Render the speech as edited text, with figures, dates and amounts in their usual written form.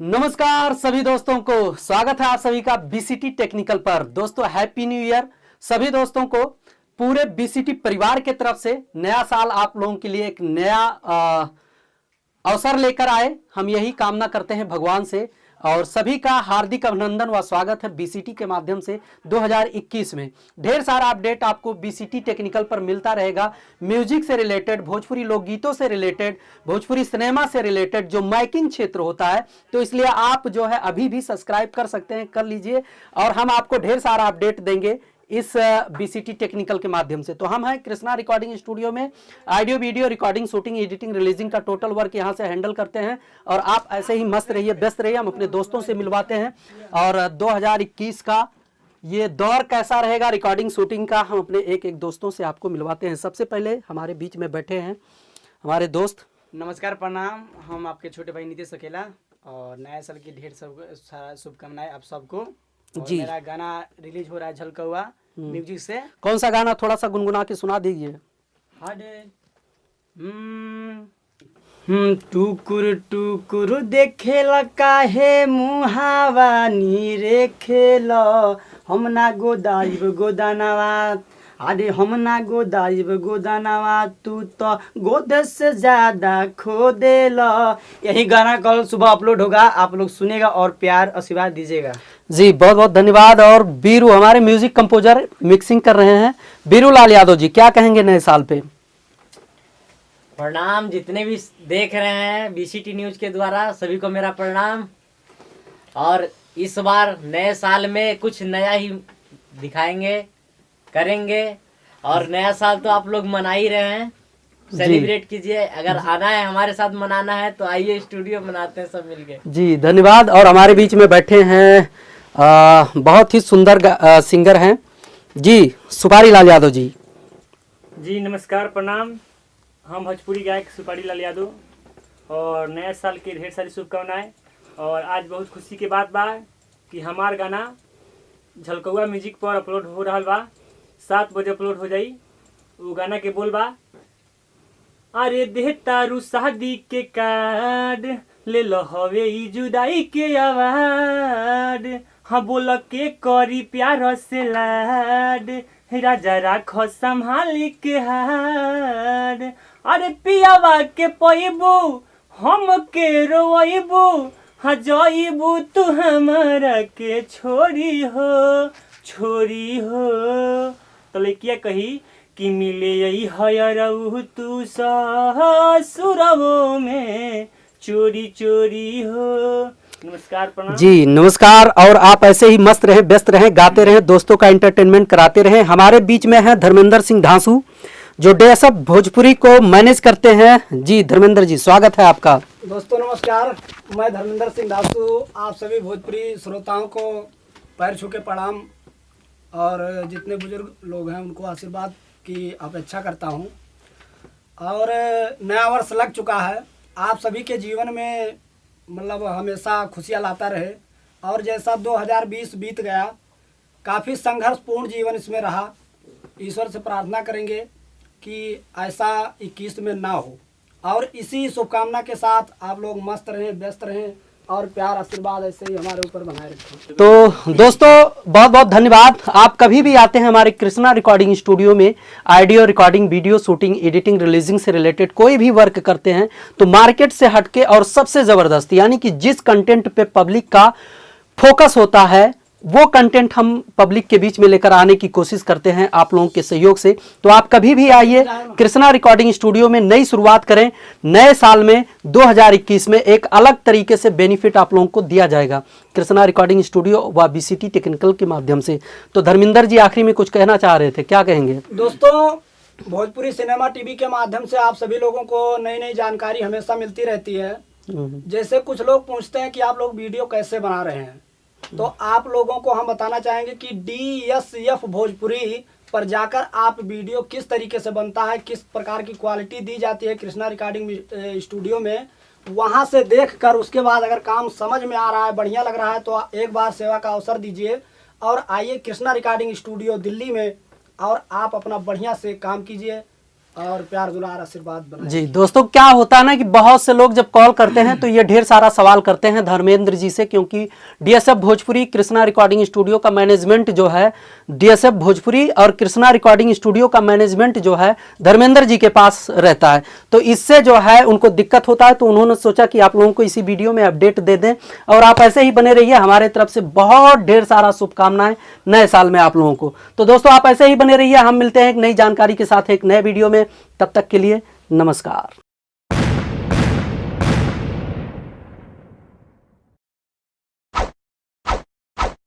नमस्कार सभी दोस्तों को, स्वागत है आप सभी का बीसीटी टेक्निकल पर। दोस्तों हैप्पी न्यू ईयर सभी दोस्तों को। पूरे बीसीटी परिवार के तरफ से नया साल आप लोगों के लिए एक नया अवसर लेकर आए, हम यही कामना करते हैं भगवान से। और सभी का हार्दिक अभिनंदन व स्वागत है बीसीटी के माध्यम से 2021 में। ढेर सारा अपडेट आपको बीसीटी टेक्निकल पर मिलता रहेगा। म्यूजिक से रिलेटेड, भोजपुरी लोकगीतों से रिलेटेड, भोजपुरी सिनेमा से रिलेटेड जो माइकिंग क्षेत्र होता है, तो इसलिए आप जो है अभी भी सब्सक्राइब कर सकते हैं, कर लीजिए। और हम आपको ढेर सारा अपडेट देंगे इस बीसीटी टेक्निकल के माध्यम से। तो हम हैं कृष्णा रिकॉर्डिंग स्टूडियो में, audio video recording, shooting, editing, releasing का टोटल वर्क यहां से हैंडल करते हैं। और आप ऐसे ही मस्त रहिए, व्यस्त रहिए, हम अपने दोस्तों से मिलवाते हैं। और 2021 का ये दौर कैसा रहेगा रिकॉर्डिंग शूटिंग का, हम अपने एक एक दोस्तों से आपको मिलवाते हैं। सबसे पहले हमारे बीच में बैठे हैं हमारे दोस्त। नमस्कार, प्रणाम। हम आपके छोटे भाई नीतीश अकेला, और नए साल की ढेर सारा शुभकामनाएं आप सबको। जी, मेरा गाना रिलीज हो रहा है झलका हुआ म्यूजिक से। कौन सा गाना थोड़ा सा गुनगुना के सुना दीजिए। टुकुर टुकुर देखेला काहे मुहावा नी रेखेल, हम ना गोदाइब गोदानवा, अरे हम ना गोदाइब गोदानवा, तू तो गोद से ज्यादा खो देल। यही गाना कल सुबह अपलोड होगा, आप लोग सुनेगा और प्यार आशीर्वाद दीजिएगा। जी बहुत बहुत धन्यवाद। और बीरू हमारे म्यूजिक कंपोजर मिक्सिंग कर रहे हैं, बीरू लाल यादव जी, क्या कहेंगे नए साल पे? प्रणाम। जितने भी देख रहे हैं बीसीटी न्यूज के द्वारा, सभी को मेरा प्रणाम। और इस बार नए साल में कुछ नया ही दिखाएंगे, करेंगे। और नया साल तो आप लोग मना ही रहे हैं, सेलिब्रेट कीजिए। अगर आना है हमारे साथ मनाना है तो आइए, स्टूडियो मनाते हैं सब मिलके। जी धन्यवाद। और हमारे बीच में बैठे हैं बहुत ही सुंदर सिंगर हैं जी, सुपारी लाल यादव जी। जी नमस्कार, प्रणाम। हम भोजपुरी गायक सुपारी लाल यादव, और नए साल की ढेर सारी शुभकामनाएं। और आज बहुत खुशी के बात बा कि हमार गाना झलकौआ म्यूजिक पर अपलोड हो रहा बा। 7 बजे अपलोड हो जाई। वो गाना के बोल बा, अरे देह तारू शादी के कार्ड, ले लो हवे ई जुदाई के आवाड, हाँ बोल के करी प्यार से लाड, राजा राखो संभाली के हाड, अरे पियावा के पैबू हम के रोइबू, हाँ जइबू तू हमारा के छोड़ी हो, छोड़ी हो। तो लड़किया कही कि मिले यही हयरऊ तू ससुरवो में चोरी चोरी हो। नमस्कार, प्रणाम जी नमस्कार। और आप ऐसे ही मस्त रहे, व्यस्त रहे, गाते रहे, दोस्तों का एंटरटेनमेंट कराते रहे। हमारे बीच में है धर्मेंद्र सिंह धांसू, जो डेसअप भोजपुरी को मैनेज करते हैं। जी धर्मेंद्र जी, स्वागत है आपका। दोस्तों नमस्कार, मैं धर्मेंद्र सिंह दासू आप सभी भोजपुरी श्रोताओं को पैर छू के प्रणाम, और जितने बुजुर्ग लोग हैं उनको आशीर्वाद की अपेक्षा करता हूं। और नया वर्ष लग चुका है, आप सभी के जीवन में मतलब हमेशा खुशियां लाता रहे। और जैसा 2020 बीत गया, काफ़ी संघर्षपूर्ण जीवन इसमें रहा। ईश्वर से प्रार्थना करेंगे कि ऐसा 21 में ना हो। और इसी शुभकामना के साथ आप लोग मस्त रहें, व्यस्त रहें, और प्यार आशीर्वाद ऐसे ही हमारे ऊपर बनाए रखें। तो दोस्तों बहुत बहुत धन्यवाद। आप कभी भी आते हैं हमारे कृष्णा रिकॉर्डिंग स्टूडियो में, audio recording, video shooting, editing, releasing से रिलेटेड कोई भी वर्क करते हैं, तो मार्केट से हटके और सबसे ज़बरदस्त, यानी कि जिस कंटेंट पे पब्लिक का फोकस होता है, वो कंटेंट हम पब्लिक के बीच में लेकर आने की कोशिश करते हैं आप लोगों के सहयोग से। तो आप कभी भी आइए, कृष्णा रिकॉर्डिंग स्टूडियो में नई शुरुआत करें। नए साल में 2021 में एक अलग तरीके से बेनिफिट आप लोगों को दिया जाएगा कृष्णा रिकॉर्डिंग स्टूडियो व बीसीटी टेक्निकल के माध्यम से। तो धर्मेंद्र जी आखिरी में कुछ कहना चाह रहे थे, क्या कहेंगे? दोस्तों भोजपुरी सिनेमा टीवी के माध्यम से आप सभी लोगों को नई नई जानकारी हमेशा मिलती रहती है। जैसे कुछ लोग पूछते हैं कि आप लोग वीडियो कैसे बना रहे हैं, तो आप लोगों को हम बताना चाहेंगे कि DSF भोजपुरी पर जाकर आप वीडियो किस तरीके से बनता है, किस प्रकार की क्वालिटी दी जाती है कृष्णा रिकॉर्डिंग स्टूडियो में, वहां से देखकर उसके बाद अगर काम समझ में आ रहा है, बढ़िया लग रहा है, तो एक बार सेवा का अवसर दीजिए और आइए कृष्णा रिकॉर्डिंग स्टूडियो दिल्ली में, और आप अपना बढ़िया से काम कीजिए। और प्यार दुलार आशीर्वाद बनाए। जी दोस्तों, क्या होता है ना कि बहुत से लोग जब कॉल करते हैं तो ये ढेर सारा सवाल करते हैं धर्मेंद्र जी से, क्योंकि DSF Bhojpuri Krishna recording studio का मैनेजमेंट जो है, डीएसएफ भोजपुरी और कृष्णा रिकॉर्डिंग स्टूडियो का मैनेजमेंट जो है धर्मेंद्र जी के पास रहता है। तो इससे जो है उनको दिक्कत होता है, तो उन्होंने सोचा कि आप लोगों को इसी वीडियो में अपडेट दे दें। और आप ऐसे ही बने रहिए, हमारे तरफ से बहुत ढेर सारा शुभकामनाएं नए साल में आप लोगों को। तो दोस्तों आप ऐसे ही बने रहिए, हम मिलते हैं एक नई जानकारी के साथ एक नए वीडियो में। तब तक के लिए नमस्कार।